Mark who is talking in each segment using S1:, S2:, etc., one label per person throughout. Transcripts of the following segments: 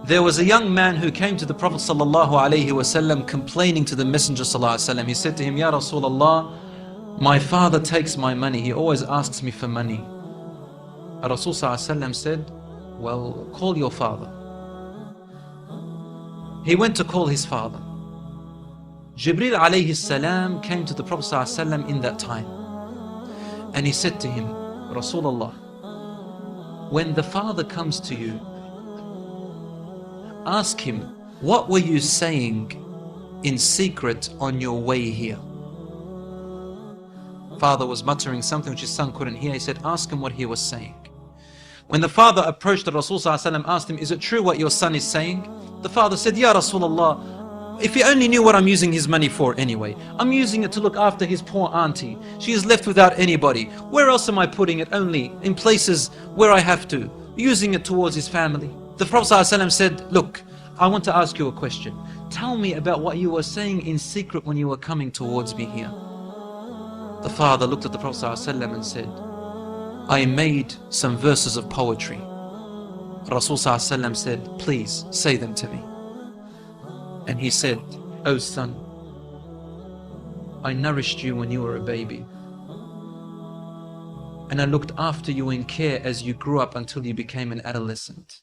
S1: There was a young man who came to the Prophet ﷺ complaining to the Messenger ﷺ. He said to him, Ya Rasulullah, my father takes my money. He always asks me for money. Rasul ﷺ said, well, call your father. He went to call his father. Jibra'il alayhi salam came to the Prophet ﷺ in that time. And he said to him, Rasulullah, when the father comes to you, ask him, what were you saying in secret on your way here? Father was muttering something which his son couldn't hear. He said, ask him what he was saying. When the father approached the Rasul ﷺ, asked him, is it true what your son is saying? The father said, Ya Rasulullah, if he only knew what I'm using his money for anyway. I'm using it to look after his poor auntie. She is left without anybody. Where else am I putting it? Only in places where I have to. Using it towards his family. The Prophet ﷺ said, look, I want to ask you a question. Tell me about what you were saying in secret when you were coming towards me here. The father looked at the Prophet ﷺ and said, I made some verses of poetry. Rasul ﷺ said, please say them to me. And he said, oh son, I nourished you when you were a baby. And I looked after you in care as you grew up until you became an adolescent.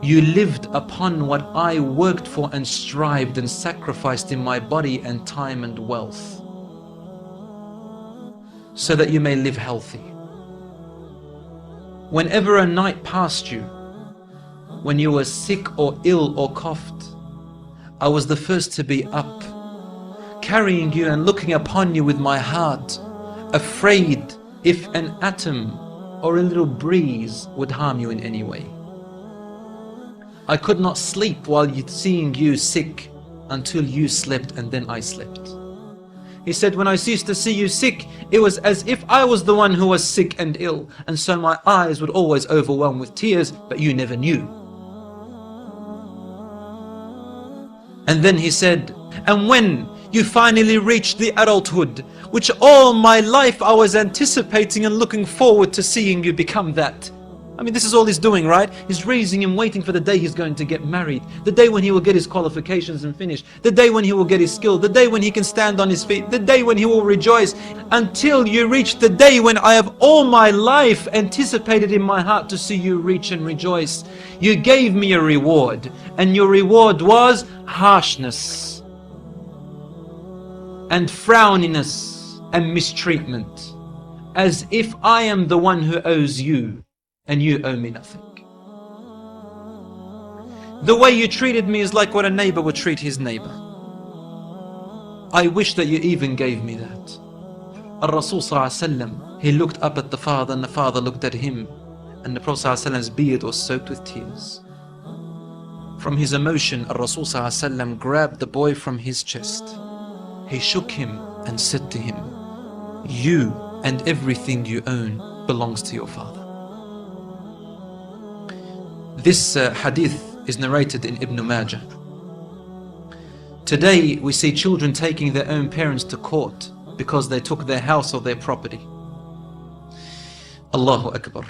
S1: You lived upon what I worked for and strived and sacrificed in my body and time and wealth, so that you may live healthy. Whenever a night passed you, when you were sick or ill or coughed, I was the first to be up, carrying you and looking upon you with my heart, afraid if an atom or a little breeze would harm you in any way. I could not sleep while seeing you sick until you slept, and then I slept. He said, when I ceased to see you sick, it was as if I was the one who was sick and ill, and so my eyes would always overwhelm with tears, but you never knew. And then he said, and when you finally reached the adulthood, which all my life I was anticipating and looking forward to seeing you become that. I mean, this is all he's doing, right? He's raising him, waiting for the day he's going to get married, the day when he will get his qualifications and finish, the day when he will get his skill, the day when he can stand on his feet, the day when he will rejoice, until you reach the day when I have all my life anticipated in my heart to see you reach and rejoice. You gave me a reward, and your reward was harshness and frowniness and mistreatment, as if I am the one who owes you and you owe me nothing. The way you treated me is like what a neighbor would treat his neighbor. I wish that you even gave me that. Al-Rasul ﷺ, he looked up at the father, and the father looked at him, and the Prophet ﷺ's beard was soaked with tears. From his emotion, Al-Rasul ﷺ grabbed the boy from his chest. He shook him and said to him, you and everything you own belongs to your father. This hadith is narrated in Ibn Majah. Today we see children taking their own parents to court because they took their house or their property. Allahu Akbar.